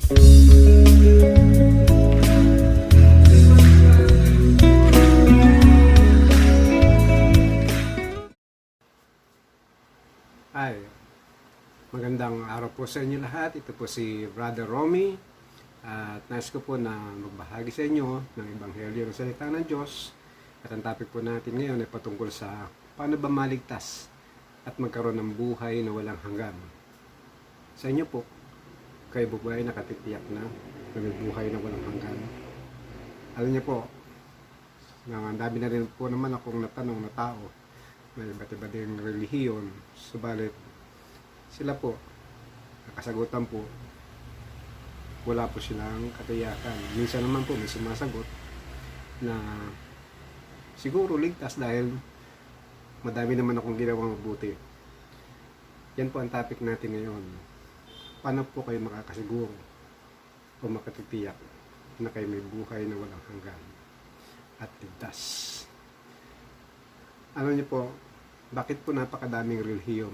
Ay, magandang araw po sa inyo lahat. Ito po si Brother Romy. At nais ko po na magbahagi sa inyo ng Ebanghelyo ng Salita ng Diyos. At ang topic po natin ngayon ay patungkol sa paano ba maligtas at magkaroon ng buhay na walang hanggan. Sa inyo po, kayo po ba ay nakatitiyak na may buhay na walang hanggan? Alam niyo po, ang dami na rin po naman akong natanong na tao, may iba't iba din relihiyon, subalit sila po, nakasagutan po, wala po silang katiyakan. Minsan naman po may sumasagot na siguro ligtas dahil madami naman akong ginawang mabuti. Yan po ang topic natin ngayon. Paano po kayo makakasiguro o makatitiyak na kayo may buhay na walang hanggan at ligtas? Alam niyo po, bakit po napakadaming relihiyon?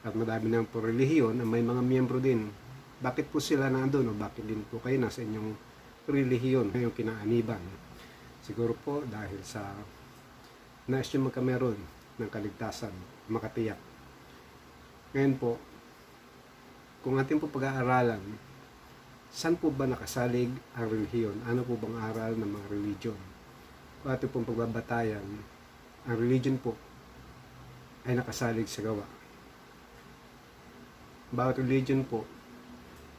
At madami na po relihiyon na may mga miyembro din. Bakit po sila nandun o bakit din po kayo nasa inyong relihiyon, inyong kinaaniban? Siguro po dahil sa nais nyo magkameron ng kaligtasan, makatiyak. Ngayon po, kung ating po pag-aaralan, saan po ba nakasalig ang relihiyon? Ano po bang aral ng mga religion? Kung ating pong pagbabatayan, ang religion po ay nakasalig sa gawa. Bawat religion po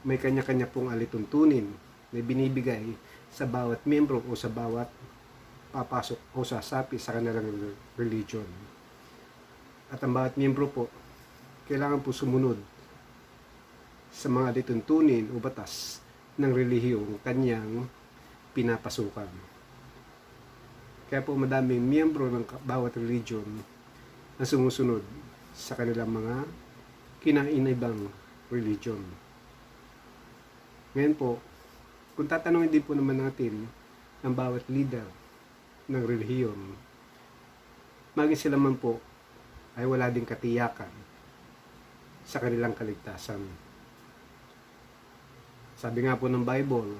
may kanya-kanya pong alituntunin na binibigay sa bawat miyembro o sa bawat papasok o sasapi sa kanilang religion. At ang bawat miyembro po kailangan po sumunod sa mga alituntunin o batas ng relihiyong kanyang pinapasukan. Kaya po madaming miyembro ng bawat religion na sumusunod sa kanilang mga kinainibang religion. Ngayon po, kung tatanungin din po naman natin ang bawat leader ng relihiyon, maging sila man po ay wala ding katiyakan sa kanilang kaligtasan. Sabi nga po ng Bible,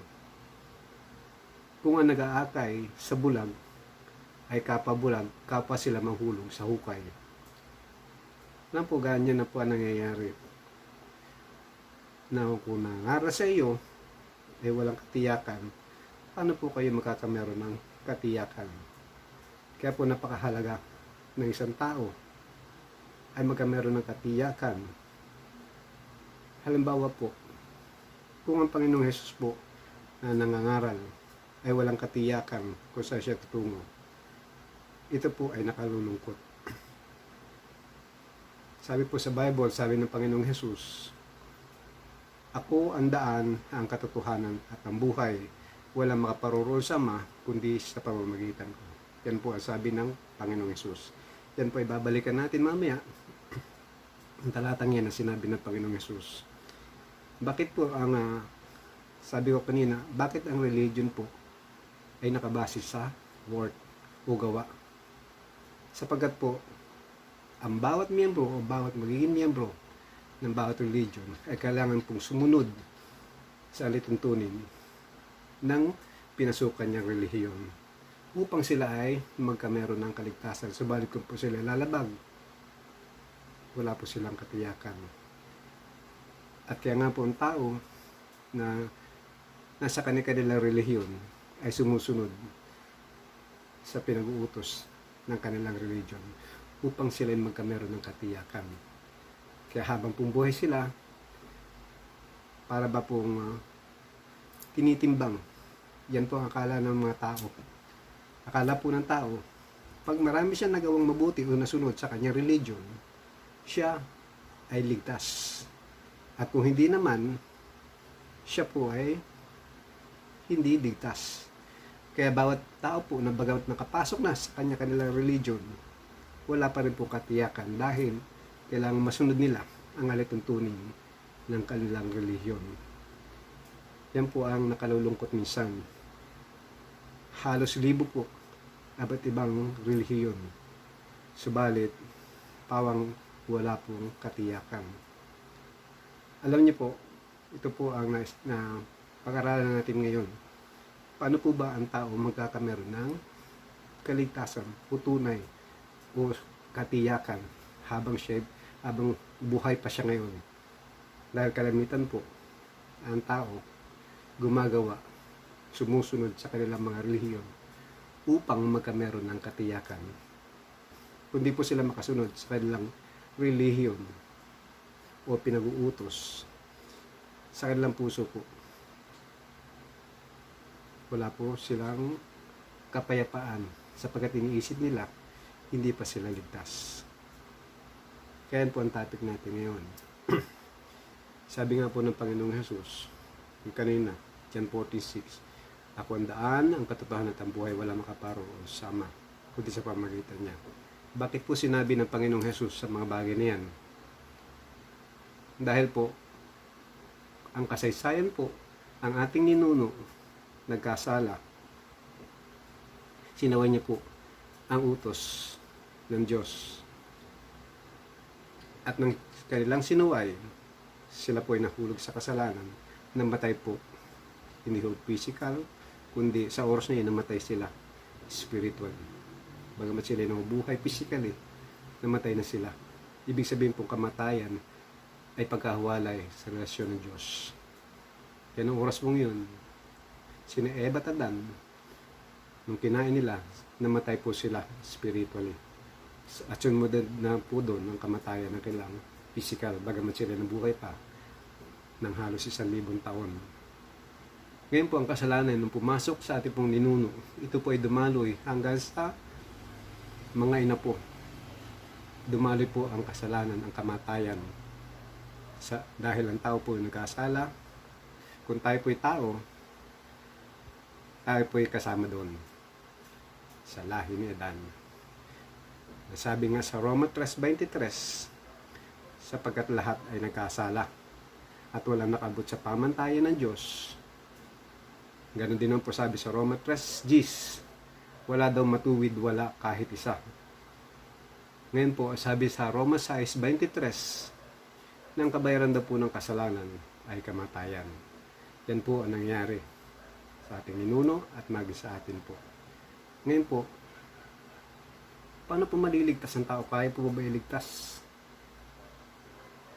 kung ang nag-aakay sa bulag ay kapabulag, kapwa sila manghulog sa hukay. Alam po, ganyan na po ang nangyayari. Na kung nangaral sa iyo ay walang katiyakan, paano po kayo makakameron ng katiyakan? Kaya po napakahalaga ng isang tao ay magkameron ng katiyakan. Halimbawa po, kung ang Panginoong Hesus po na nangangaral ay walang katiyakan kung saan siya tutungo, ito po ay nakalulungkot. Sabi po sa Bible, sabi ng Panginoong Hesus, ako ang daan, ang katotohanan at ang buhay. Walang makaparorol sa Ama, kundi sa pamamagitan ko. Yan po ang sabi ng Panginoong Hesus. Yan po ay babalikan natin mamaya. Ang talatang yan na sinabi ng Panginoong Hesus. Bakit po ang, sabi ko kanina, bakit ang religion po ay nakabase sa work o gawa? Sapagkat po, ang bawat miyembro o bawat magiging miyembro ng bawat religion ay kailangan pong sumunod sa alituntunin ng pinasukan niyang relihiyon upang sila ay magkameron ng kaligtasan. Subalit kung po sila lalabag, wala po silang katiyakan. At kaya nga po ang tao na nasa kanilang relihiyon ay sumusunod sa pinag-uutos ng kanilang religion upang sila ay magkameron ng katiyakan. Kaya habang pong buhay sila, para ba pong tinitimbang, yan po ang akala ng mga tao. Akala po ng tao, pag marami siya nagawang mabuti o nasunod sa kanyang religion, siya ay ligtas. At kung hindi naman, siya po ay hindi ligtas. Kaya bawat tao po na bagamat nakapasok na sa kanilang religion, wala pa rin po katiyakan dahil kailangan masunod nila ang alituntunin ng kanilang relihiyon. Yan po ang nakalulungkot minsan. Halos libo po abat ibang relihiyon. Subalit, pawang wala pong katiyakan. Alam niyo po, ito po ang na pag-aralan natin ngayon. Paano po ba ang tao magkakameron ng kaligtasan o tunay o katiyakan habang buhay pa siya ngayon? Dahil kalamitan po, ang tao gumagawa, sumusunod sa kanilang mga relihiyon upang magkameron ng katiyakan. Kundi po sila makasunod sa kanilang relihiyon o pinag-uutos sa kanilang puso po, wala po silang kapayapaan sapagkat iniisip nila hindi pa sila ligtas. Kaya po ang topic natin ngayon. Sabi nga po ng Panginoong Jesus yung kanina, John 46, ako ang daan, ang katotohanan at ang buhay, wala makaparo o sama kundi sa pamagitan niya. Bakit po sinabi ng Panginoong Jesus sa mga bagay na yan? Dahil po ang kasaysayan po, ang ating ninuno nagkasala, sinaway niya po ang utos ng Diyos. At ng kanilang sinuway, sila po ay nahulog sa kasalanan, namatay po. Hindi po physical, kundi sa oras na yun, namatay sila spiritual. Bagamat sila ay nabubuhay physically, namatay na sila. Ibig sabihin po kamatayan ay pagkahuwalay sa relasyon ng Diyos. Kaya nung oras mong yun, sina Eva at Adan, nung kinain nila, namatay po sila spiritually. At yun mo na po doon ang kamatayan ng kailang physical, bagamat sila nabuhay pa ng halos 1,000 taon. Ngayon po ang kasalanan nung pumasok sa ating pong ninuno, ito po ay dumaloy hanggang sa mga ina po. Dumaloy po ang kasalanan, ang kamatayan. Dahil ang tao po ay nagkasala, kung tayo po ay tao, tayo po ay kasama doon sa lahi ni Adan. Sabi nga sa Roma 3:23, sapagkat lahat ay nagkasala at walang nakabot sa pamantayan ng Diyos. Ganon din po sabi sa Roma 3:10, wala daw matuwid, wala kahit isa. Ngayon po, sabi sa Roma 6:23, ng kabayaran daw po ng kasalanan ay kamatayan. Yan po ang nangyari sa ating ninuno at maging sa atin po. Ngayon po, paano po maliligtas ang tao? Kaya po ba iligtas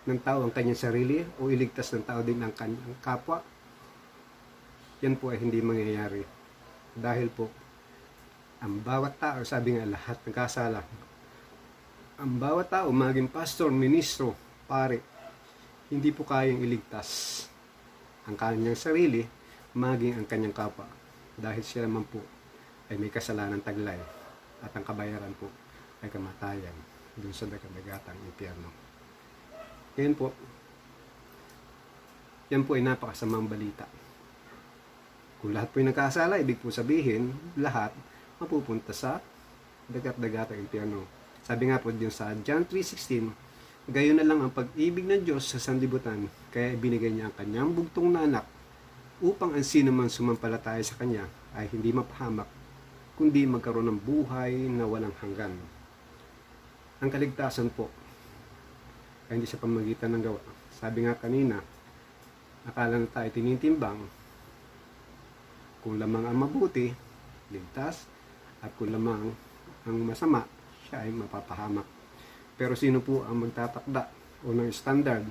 ng tao ang kanyang sarili o iligtas ng tao din ang kanyang kapwa? Yan po ay hindi mangyayari. Dahil po, ang bawat tao, sabi nga lahat nagkasala, ang bawat tao, maging pastor, ministro, pare, hindi po kayang iligtas ang kanyang sarili, maging ang kanyang kapwa. Dahil siya naman po ay may kasalanan taglay at ang kabayaran po ay kamatayan dun sa dagat-dagatang impyerno. Ngayon po, yan po ay napakasamang balita. Kung lahat po ay nagkasala, ibig po sabihin, lahat mapupunta sa dagat-dagatang impyerno. Sabi nga po din sa John 3:16, gayon na lang ang pag-ibig ng Diyos sa sanlibutan, kaya ibinigay niya ang kanyang bugtong na anak upang ang sino man sumampalataya sa kanya ay hindi mapahamak, kundi magkaroon ng buhay na walang hanggan. Ang kaligtasan po ay hindi sa pamamagitan ng gawa. Sabi nga kanina, akala na tayo tinitimbang, kung lamang ang mabuti, ligtas, at kung lamang ang masama, siya ay mapapahamak. Pero sino po ang magtatakda o ng standard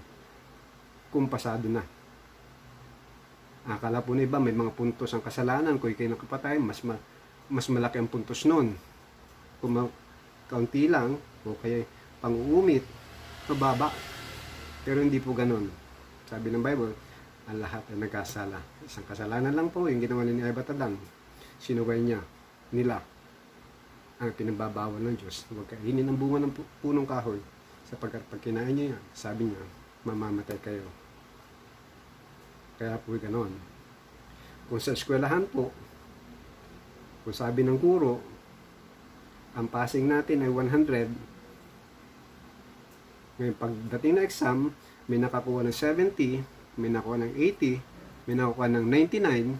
kung pasado na? Akala po na iba, may mga puntos ang kasalanan. Kung ikay nakapatay, mas malaki ang puntos nun. Kung kaunti lang, o kaya pang-uumit, mababa. Pero hindi po ganun. Sabi ng Bible, ang lahat ay nagkasala. Isang kasalanan lang po, yung ginawa ni Eva at Adan. Sinuway nila ang pinagbabawal ng Diyos. Huwag kainin ang bunga ng punong kahoy. Sapagkat pag kinain niyo yan, sabi niya, mamamatay kayo. Kaya po ganoon. Kung sa eskwelahan po, kung sabi ng guro, ang passing natin ay 100, ngayon pagdating na exam, may nakakuha ng 70, may nakakuha ng 80, may nakakuha ng 99,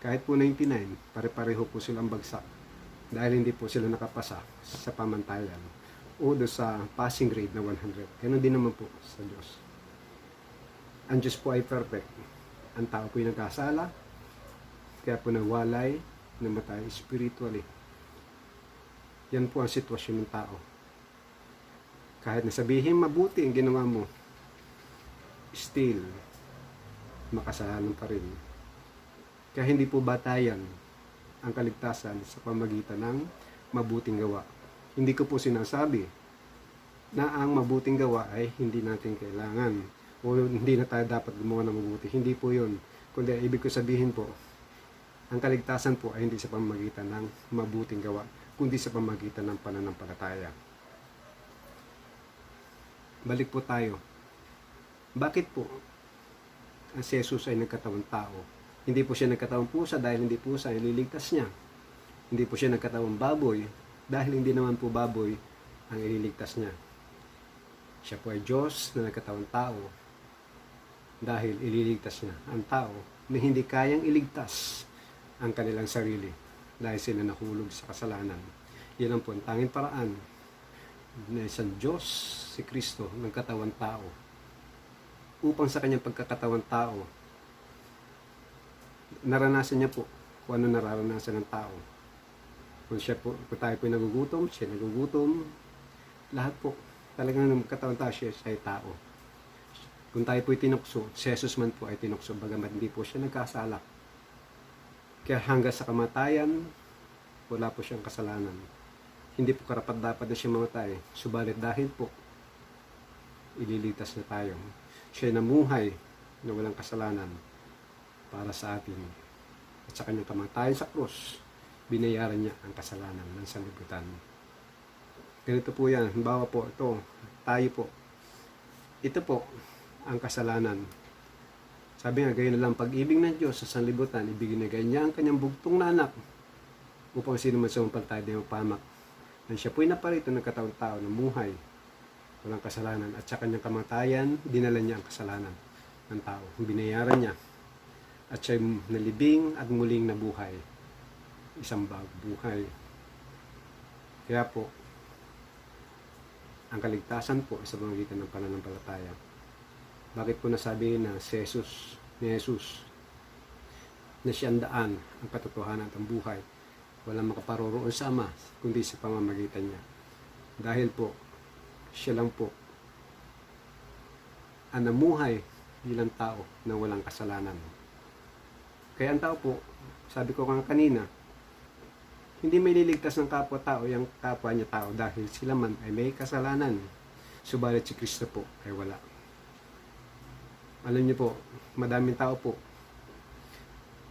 kahit po 99, pare-pareho po silang bagsak. Dahil hindi po sila nakapasa sa pamantayan o do sa passing grade na 100. Ganun din naman po sa Diyos. Ang Diyos po ay perfect. Ang tao po ay nagkasala, kaya po nawalay, namatay spiritually. Yan po ang sitwasyon ng tao. Kahit nasabihin mabuti ang ginawa mo, still, makasalanan pa rin. Kaya hindi po batayan ang kaligtasan sa pamagitan ng mabuting gawa. Hindi ko po sinasabi na ang mabuting gawa ay hindi natin kailangan o hindi na tayo dapat gumawa ng mabuti. Hindi po yun. Kundi ibig ko sabihin po, ang kaligtasan po ay hindi sa pamamagitan ng mabuting gawa, kundi sa pamamagitan ng pananampalataya. Balik po tayo. Bakit po ang si Jesus ay nagkatawang tao? Hindi po siya nagkatawang pusa dahil hindi pusa ililigtas niya. Hindi po siya nagkatawang baboy dahil hindi naman po baboy ang ililigtas niya. Siya po ay Diyos na nagkatawang tao dahil ililigtas niya ang tao na hindi kayang iligtas ang kanilang sarili dahil sila nahulog sa kasalanan. Yan ang po ang tanging paraan na isang Diyos, si Kristo, nagkatawang tao upang sa kanyang pagkakatawang tao naranasan niya po kung ano nararanasan ng tao. Kung tayo po nagugutom, siya nagugutom, lahat po talagang nagkatawang tao, siya ay tao. Kung tayo po ay tinukso, si Jesus man po ay tinukso, bagamat hindi po siya nagkasala. Kaya hanggang sa kamatayan, wala po siyang kasalanan. Hindi po karapat-dapat na siya mamatay. Subalit dahil po, ililigtas na tayo. Siya namuhay na walang kasalanan para sa atin. At sa kanyang kamatayan sa krus, binayaran niya ang kasalanan ng sanlibutan. Ganito po yan. Halimbawa po, tayo po. Ito po, ang kasalanan. Sabi nga, gayon na lang pag-ibig ng Diyos sa sanlibutan, ibinigay niya ang kanyang bugtong na anak upang sino man sumampalataya di mapahamak. Nang siya po'y naparito ng katawang tao na muhay, walang kasalanan, at sa kanyang kamatayan, dinala niya ang kasalanan ng tao. Binayaran niya. At siya'y nalibing at muling nabuhay. Isang bagong buhay. Kaya po, ang kaligtasan po sa pamamagitan ng pananampalataya. Bakit po nasabi na si Jesus, na siya ang daan, ang katotohanan at ang buhay, walang makaparoroon sa Ama, kundi sa pamamagitan niya. Dahil po, siya lang po ang namuhay bilang tao na walang kasalanan. Kaya ang tao po, sabi ko nga kanina, hindi may liligtas ng kapwa-tao yung kapwa niya tao dahil sila man ay may kasalanan. Subalit si Kristo po ay wala. Alam niyo po, madaming tao po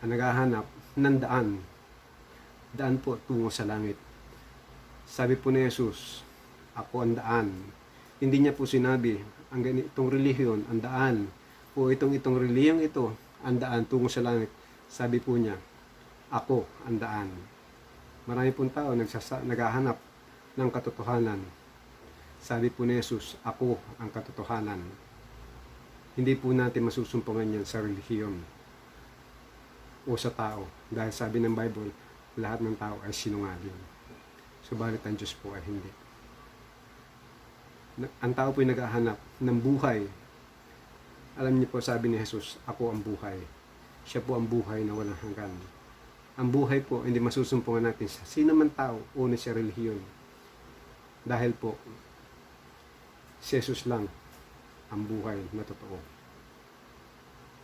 ang naghahanap ng daan. Daan po tungo sa langit. Sabi po ni Jesus, ako ang daan. Hindi niya po sinabi, ang ganitong relihiyon, ang daan, o itong relihiyong ito, ang daan tungo sa langit. Sabi po niya, ako ang daan. Marami pong tao naghahanap ng katotohanan. Sabi po ni Jesus, ako ang katotohanan. Hindi po natin masusumpungan yan sa relihiyon o sa tao. Dahil sabi ng Bible, lahat ng tao ay sinungaling. Subalit ang Diyos po ay hindi. Ang tao po ay naghahanap ng buhay. Alam niyo po, sabi ni Jesus, ako ang buhay. Siya po ang buhay na walang hanggan. Ang buhay po, hindi masusumpungan natin sa sino man tao o na sa relihiyon. Dahil po, si Jesus lang ang buhay na totoo.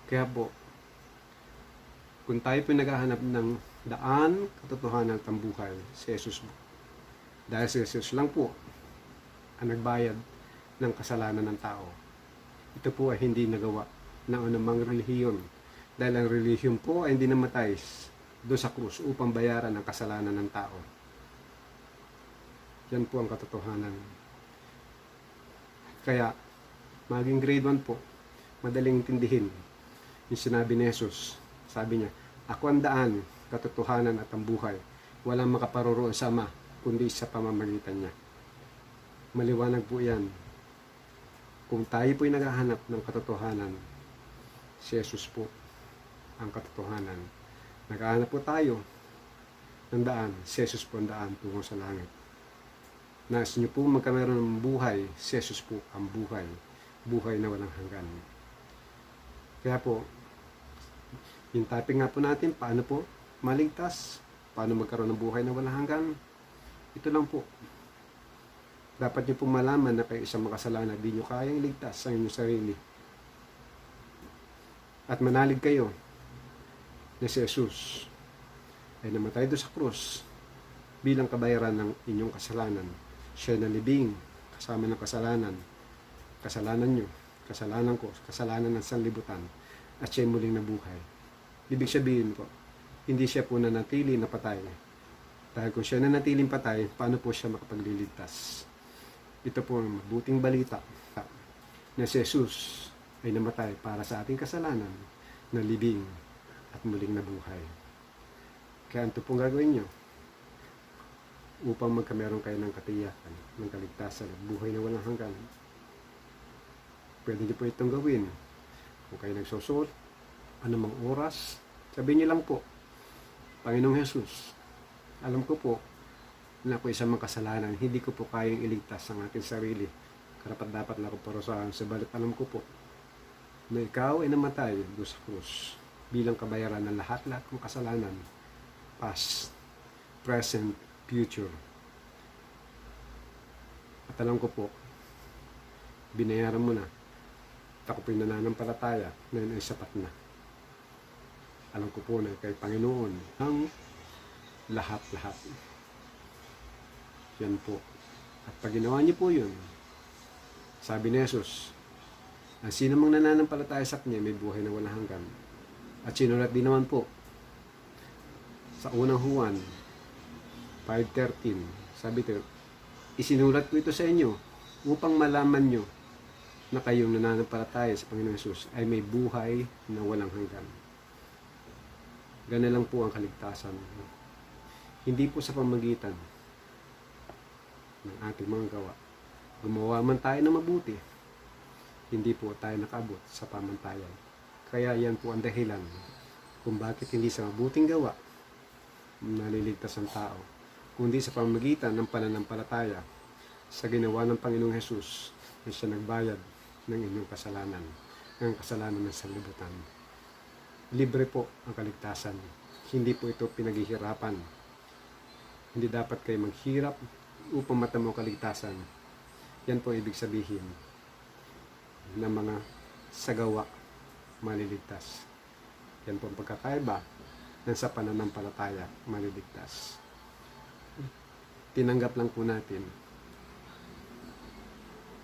Kaya po, kung tayo po naghahanap ng daan, katotohanan at ang buhay, si Jesus po. Dahil si Jesus lang po ang nagbayad ng kasalanan ng tao. Ito po ay hindi nagawa ng anumang relihiyon. Dahil ang relihiyon po ay hindi namatay doon sa krus upang bayaran ang kasalanan ng tao. Yan po ang katotohanan. Kaya, maging grade 1 po, madaling tindihin yung sinabi ni Jesus. Sabi niya, ako ang daan, katotohanan at ang buhay. Walang makaparoroon sa Ama, kundi sa pamamagitan niya. Maliwanag po yan. Kung tayo po'y naghahanap ng katotohanan, si Jesus po ang katotohanan. Naghahanap po tayo ng daan, si Jesus po ang daan tungo sa langit. Nais niyo po magkameron ng buhay, si Jesus po ang buhay. Buhay na walang hanggan. Kaya po, yung topic nga po natin, paano po maligtas, paano magkaroon ng buhay na walang hanggan, ito lang po. Dapat nyo po malaman na kayo isang makasalanan, di nyo kayang iligtas ang inyong sarili. At manalig kayo na si Jesus ay namatay doon sa krus bilang kabayaran ng inyong kasalanan. Siya na libing kasama ng kasalanan. Kasalanan nyo, kasalanan ko, kasalanan ng sanlibutan, at siya muling nabuhay. Ibig sabihin po, hindi siya po nanatili na patay. Dahil kung siya nanatiling patay, paano po siya makapagliligtas? Ito po ang mabuting balita na si Jesus ay namatay para sa ating kasalanan, na libing at muling nabuhay. Kaya ito pong gagawin nyo upang magkameron kayo ng katiyakan, ng kaligtasan at buhay na walang hanggan. Pwede nyo po itong gawin. Kung kayo nagsusuot, anumang oras, sabihin nyo lang po, Panginoong Jesus, alam ko po na ako isang makasalanan, hindi ko po kayang iligtas ang aking sarili. Karapat dapat lang ako parusahan, sabalit alam ko po na ikaw ay namatay doon sa krus bilang kabayaran ng lahat-lahat ng kasalanan, past, present, future. At alam ko po, binayaran mo na. At ako po'y nananampalataya na yun ay sapat na. Alam ko po na kay Panginoon ang lahat-lahat. Yan po. At pag ginawa niyo po yun, sabi ni Jesus, ang sino mang nananampalataya sa Kanya may buhay na walang hanggan. At sinulat din naman po sa unang Juan 5:13, sabi ito, isinulat ko ito sa inyo upang malaman nyo na kayong nananampalataya sa Panginoon Jesus ay may buhay na walang hanggan. Ganun lang po ang kaligtasan. Hindi po sa pamagitan ng ating mga gawa. Gumawa man tayo ng mabuti, hindi po tayo nakaabot sa pamantayan. Kaya yan po ang dahilan kung bakit hindi sa mabuting gawa naliligtas ang tao, kundi sa pamamagitan ng pananampalataya sa ginawa ng Panginoong Jesus na siya nagbayad ng inyong kasalanan, ng kasalanan ng sanlibutan. Libre po ang kaligtasan. Hindi po ito pinaghihirapan. Hindi dapat kayo maghirap upang matamo kaligtasan. Yan po ibig sabihin ng mga sagawa maliligtas. Yan po ang pagkakaiba ng sa pananampalataya maliligtas. Tinanggap lang po natin.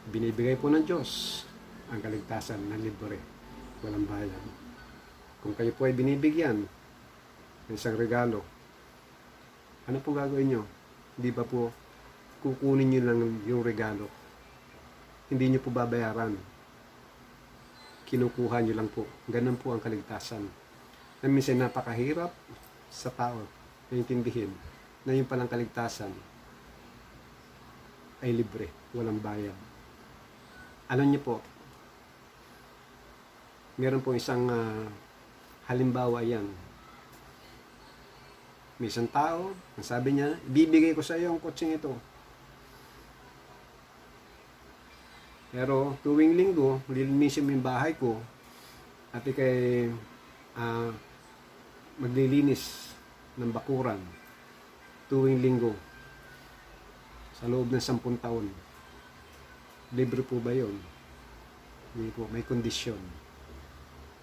Binibigay po ng Diyos ang kaligtasan na libre, walang bayad. Kung kayo po ay binibigyan ng isang regalo, ano po gagawin nyo? Hindi ba po kukunin nyo lang yung regalo? Hindi nyo po babayaran. Kinukuha nyo lang po. Ganun po ang kaligtasan. Na minsan napakahirap sa tao na intindihin na yung palang kaligtasan ay libre, walang bayad. Alam niyo po, meron po isang halimbawa yan. May isang tao, ang sabi niya, bibigay ko sa iyo ang kotseng ito. Pero tuwing linggo, lilinisin mo yung bahay ko at ikay maglilinis ng bakuran tuwing linggo sa loob ng 10 taon. Libre po ba yun? Hindi po, may kondisyon.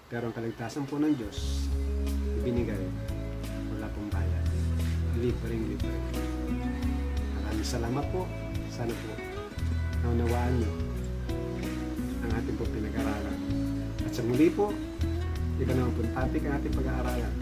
Pero ang kaligtasan po ng Diyos, ibinigay, wala pong bayad. Libreng libre. Maraming salamat po. Sana po naunawaan niyo ang ating po pinag-aralan. At sa muli po, iba naman po topic ang ating pag-aaralan.